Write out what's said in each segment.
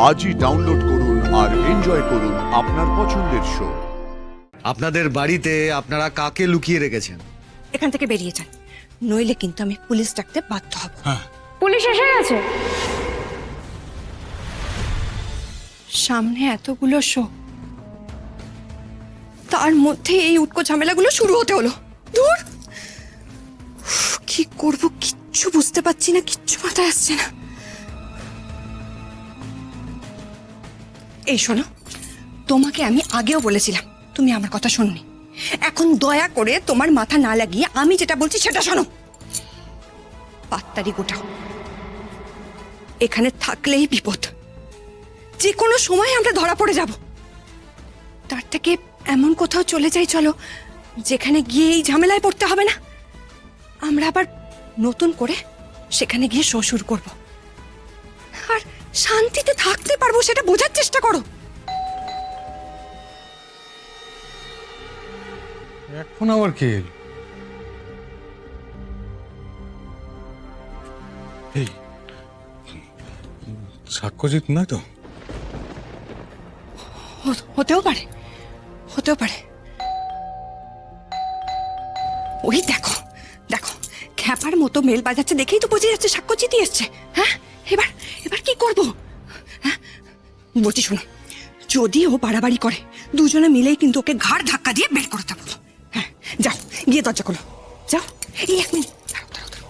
আজই ডাউনলোড করুন আর এনজয় করুন আপনার পছন্দের শো। আপনাদের বাড়িতে আপনারা কাকে লুকিয়ে রেখেছেন? এখান থেকে বেরিয়ে যান, নইলে কিন্তু আমি পুলিশ ডাকতে বাধ্য হব। পুলিশ এসে গেছে। সামনে এতগুলো শো, তার মধ্যে এই উটকো ঝামেলাগুলো শুরু হতে হলো। দূর, কি করব কিচ্ছু বুঝতে পারছি না, কিচ্ছু মাথায় আসছে না। এই শোনো, তোমাকে আমি আগেও বলেছিলাম, তুমি আমার কথা শোনোনি। এখন দয়া করে তোমার মাথা না লাগিয়ে আমি যেটা বলছি সেটা শোনো। পাত্তারি গোটাও, এখানে থাকলেই বিপদ, যে কোনো সময় আমরা ধরা পড়ে যাব। তার থেকে এমন কোথাও চলে যাই চলো, যেখানে গিয়ে এই ঝামেলায় পড়তে হবে না। আমরা আবার নতুন করে সেখানে গিয়ে শো শুরু করব, আর শান্তিতে থাকতে পারবো, সেটা বোঝার চেষ্টা করো। এখন আবার কে এলো? এই সাক্ষ্যজিৎ নয় তো? হতেও পারে, হতেও পারে। ওই দেখো দেখো, খ্যাপার মতো মেল বাজাচ্ছে, দেখেই তো বোঝা যাচ্ছে সাক্ষ্যজিৎই এসছে। হ্যাঁ, এবার এবার কি করব? হ্যাঁ বলছি শোনো, যদি ও বাড়াবাড়ি করে, দুজনে মিলেই কিন্তু ওকে ঘাড় ধাক্কা দিয়ে বের করে দেবো। হ্যাঁ যাও, গিয়ে দরজা খোলো, যাও। এই 1 মিনিট, দাঁড়াও দাঁড়াও দাঁড়াও।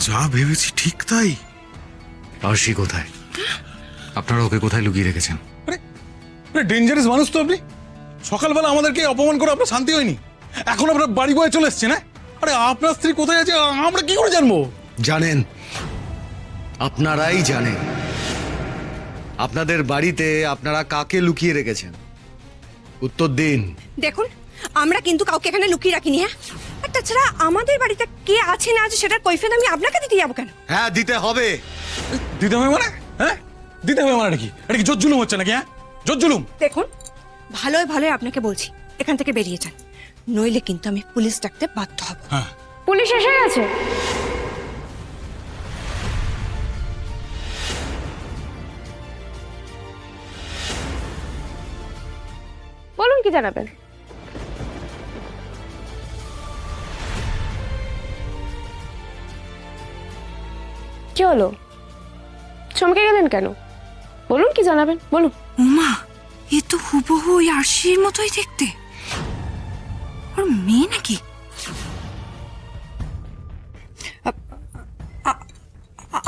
যা ভেবেছি ঠিক তাই। আরশি কোথায়? আপনারা ওকে কোথায় লুকিয়ে রেখেছেন? আরে ডেঞ্জারাস মানুষ তো আপনি। সকালবেলা আমাদেরকে অপমান করে আপনার শান্তি হয়নি, এখন আপনার বাড়ি বয়ে চলে এসছে না? আরে আপনার স্ত্রী কোথায় আছে আমরা কি করে জানবো? জানেন, আপনারাই জানেন। আপনাদের বাড়িতে আপনারা কাকে লুকিয়ে রেখেছেন? উত্তর দিন। দেখুন, আমরা কিন্তু কাউকে এখানে লুকিয়ে রাখিনি। হ্যাঁ, আর তাছাড়া আমাদের বাড়িতে কে আছে না আছে সেটার কৈফিয়ত আমি আপনাকে দিতে যাবো কেন? হ্যাঁ, দিতে হবে। দিতে হবে মানে? হ্যাঁ দিতে হবে মানে কি? এটা কি জোর জুলুম হচ্ছে নাকি? হ্যাঁ জোর জুলুম। দেখুন, ভালোই ভালোই আপনাকে বলছি, এখান থেকে বেরিয়ে যান, নইলে কিন্তু আমি পুলিশ ডাকতে বাধ্য হব। হ্যাঁ পুলিশ এসে গেছে। বলুন, কি জানাবেন? কি হলো, চমকে গেলেন কেন? বলুন, কি জানাবেন, বলুন। উমা, এ তো হুবহু ওই আরশির মতোই দেখতে। ওর মেয়ে নাকি?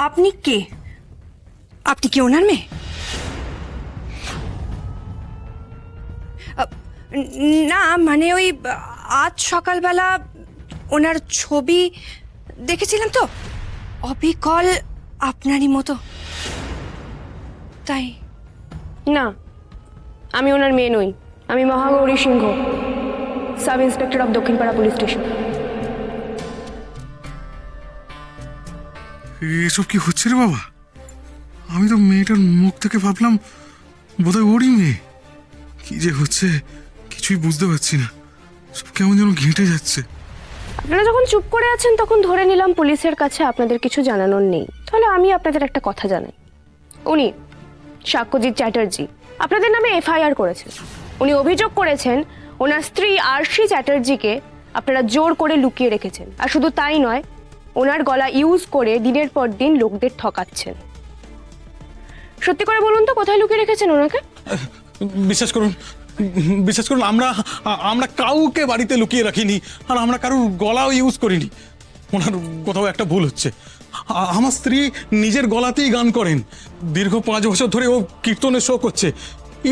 আপনি কে? আপনি কি ওনার মেয়ে? না মানে ওই আজ সকালবেলা ওনার ছবি দেখেছিলাম তো, অবিকল আপনারই মতো, তাই। না, আমি ওনার মেয়ে নই। আমি Mahagauri Singha, sub inspector of Dakshinpara police station. এসব কি হচ্ছে রে বাবা? আমি তো মেয়েটার মুখ থেকে ভাবলাম বোধহয় ওরই মেয়ে। কি যে হচ্ছে কিছুই বুঝতে পারছি না, সব কেমন যেন ঘেঁটে যাচ্ছে। আপনারা যখন চুপ করে আছেন তখন ধরে নিলাম পুলিশের কাছে আপনাদের কিছু জানানোর নেই। তাহলে আমি আপনাদের একটা কথা জানাই। উনি সাক্ষ্যজিৎ চ্যাটার্জি আপনাদের নামে এফআইআর করেছেন। উনি অভিযোগ করেছেন ওনার স্ত্রী আরশি চ্যাটার্জিকে আপনারা জোর করে লুকিয়ে রেখেছেন, আর শুধু তাই নয়, ওনার গলা ইউজ করে দিনের পর দিন লোকদের ঠকাচ্ছেন। সত্যি করে বলুন তো, কোথায় লুকিয়ে রেখেছেন ওনাকে? বিশ্বাস করুন, বিশ্বাস করুন, আমরা আমরা কাউকে বাড়িতে লুকিয়ে রাখিনি, আর আমরা কারোর গলাও ইউজ করিনি। ওনার কোথাও একটা ভুল হচ্ছে। আমার স্ত্রী নিজের গলাতেই গান করেন, দীর্ঘ 5 বছর ধরে ও কীর্তনের শো করছে।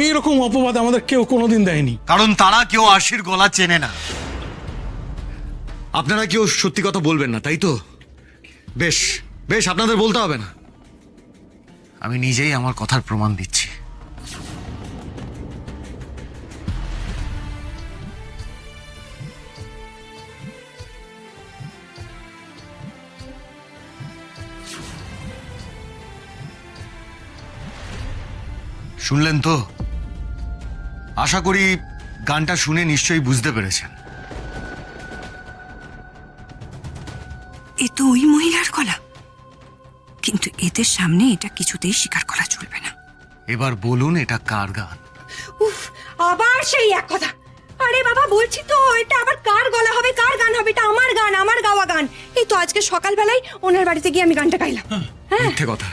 এইরকম অপবাদ আমাদের কেউ কোনোদিন দেয়নি। কারণ তারা কেউ আরশির গলা চেনে না। আপনারা কেউ সত্যি কথা বলবেন না, তাই তো? বেশ বেশ, আপনাদের বলতে হবে না, আমি নিজেই আমার কথার প্রমাণ দিচ্ছি। শুনলেন তো? আশা করি গানটা শুনে নিশ্চয়ই বুঝতে পেরেছেন। এ তো ওই মহিলার গলা, কিন্তু এদের সামনে এটা কিছুতেই স্বীকার করা চলবে না। এবার বলুন এটা কার গান? উফ, আবার সেই এক কথা। আরে বাবা, বলছি তো এটা আবার কার গলা হবে, কার গান হবে? এটা আমার গান, আমার গাওয়া গান। এই তো আজকে সকালবেলায় ওনার বাড়িতে গিয়ে আমি গানটা গাইলাম। হ্যাঁ, মিথ্যে কথা,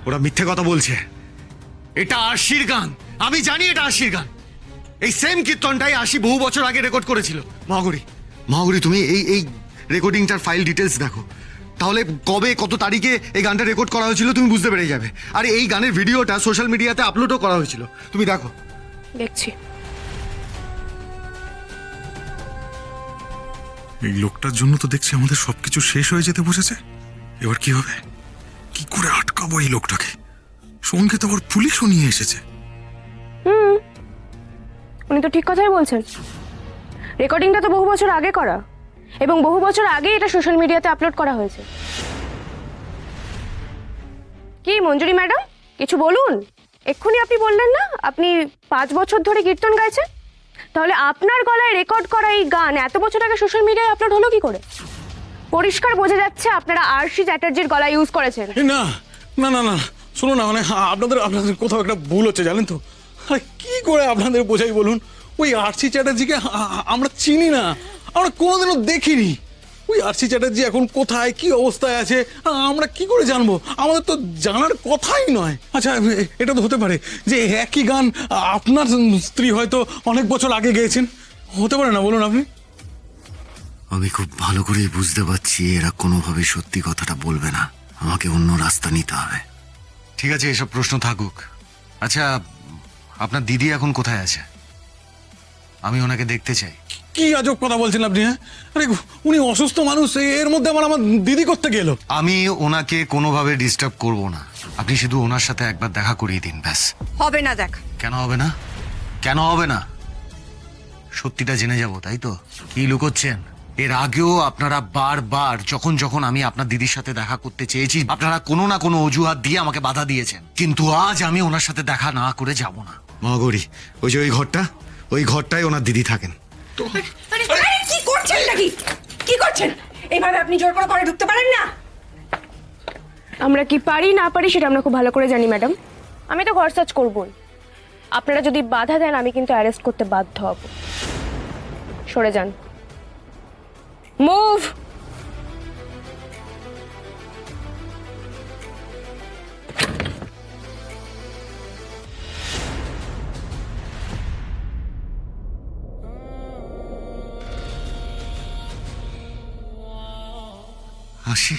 ওরা মিথ্যে কথা বলছে। এটা আশির গান, আমি জানি এটা আশির গান। এই সেম কীর্তনটাই আশি বহু বছর আগে রেকর্ড করেছিল। মহাগরি তুমি এই রেকর্ডিংটার ফাইল ডিটেলস দেখো, তাহলে কবে কত তারিখে এই গানটা রেকর্ড করা হয়েছিল তুমি বুঝতে পেরে যাবে। আর এই গানের ভিডিওটা সোশ্যাল মিডিয়াতে আপলোডও করা হয়েছিল, তুমি দেখো। দেখছি। এই লোকটার জন্য তো দেখছি আমাদের সবকিছু শেষ হয়ে যেতে বসেছে। এবার কি হবে? কি করে আটকাবো এই লোকটাকে? সঙ্গে তো আবার পুলিশও নিয়ে এসেছে। উনি তো ঠিক কথাই বলছেন। রেকর্ডিংটা তো বহু বছর আগে করা, এবং বহু বছর আগে এটা সোশ্যাল মিডিয়াতে আপলোড করা হয়েছে। কি মঞ্জুরি ম্যাডাম, কিছু বলুন। এক্ষুনি আপনি বললেন না আপনি 5 বছর ধরে কীর্তন গাইছেন, তাহলে আপনার গলায় রেকর্ড করা এই গান এত বছর আগে সোশ্যাল মিডিয়ায় আপলোড হলো কি করে? পরিষ্কার বোঝা যাচ্ছে আপনারা আরশি চ্যাটার্জির গলা ইউজ করেছেন। না না না না, শুনো না, মানে আপনাদের কোথাও একটা ভুল হচ্ছে জানেন তো। আরে কি করে আপনাদের বোঝাই বলুন? ওই আরসি চ্যাটার্জিকে আমরা চিনি না, আমরা কোনোদিনও দেখিনি। ওই আরসি চ্যাটার্জি এখন কোথায়, কি অবস্থায় আছে আমরা কি করে জানবো? আমাদের তো জানার কথাই নয়। আচ্ছা, এটা তো হতে পারে যে একই গান আপনার স্ত্রী হয়তো অনেক বছর আগে গেয়েছেন, হতে পারে না? বলুন আপনি। আমি খুব ভালো করেই বুঝতে পারছি এরা কোনোভাবে সত্যি কথাটা বলবে না, আমাকে অন্য রাস্তা নিতে হবে। ঠিক আছে, এসব প্রশ্ন থাকুক। আচ্ছা, আপনার দিদি এখন কোথায় আছে? আমি ওনাকে দেখতে চাই। কি আজব কথা বলছেন আপনি? হ্যাঁ, আরে উনি অসুস্থ মানুষ, এর মধ্যে আমার দিদি করতে গেল। আমি ওনাকে কোনোভাবে ডিস্টার্ব করব না, আপনি শুধু ওনার সাথে একবার দেখা করিয়ে দিন, ব্যাস। হবে না। দেখ, কেন হবে না? কেন হবে না? সত্যিটা জেনে যাব, তাই তো? কি লুকোচ্ছেন? এর আগেও আপনারা বারবার যখন যখন আমি আপনার দিদির সাথে দেখা করতে চেয়েছি, আপনারা কোনো না কোনো অজুহাত দিয়ে আমাকে বাধা দিয়েছেন। কিন্তু আজ আমি ওনার সাথে দেখা না করে যাব না। মহাগৌরী, ওই যে ওই ঘরটায় ওনার দিদি থাকেন। আরে কি করছেন নাকি? কি করছেন? এইভাবে আপনি জোর করে ঘরে ঢুকতে পারেন না। আমরা কি পারি না পারি সেটা আমরা খুব ভালো করে জানি ম্যাডাম। আমি তো ঘর সার্চ করবই। আপনারা যদি বাধা দেন আমি কিন্তু অ্যারেস্ট করতে বাধ্য হব। সরে যান। মুভ। আসি।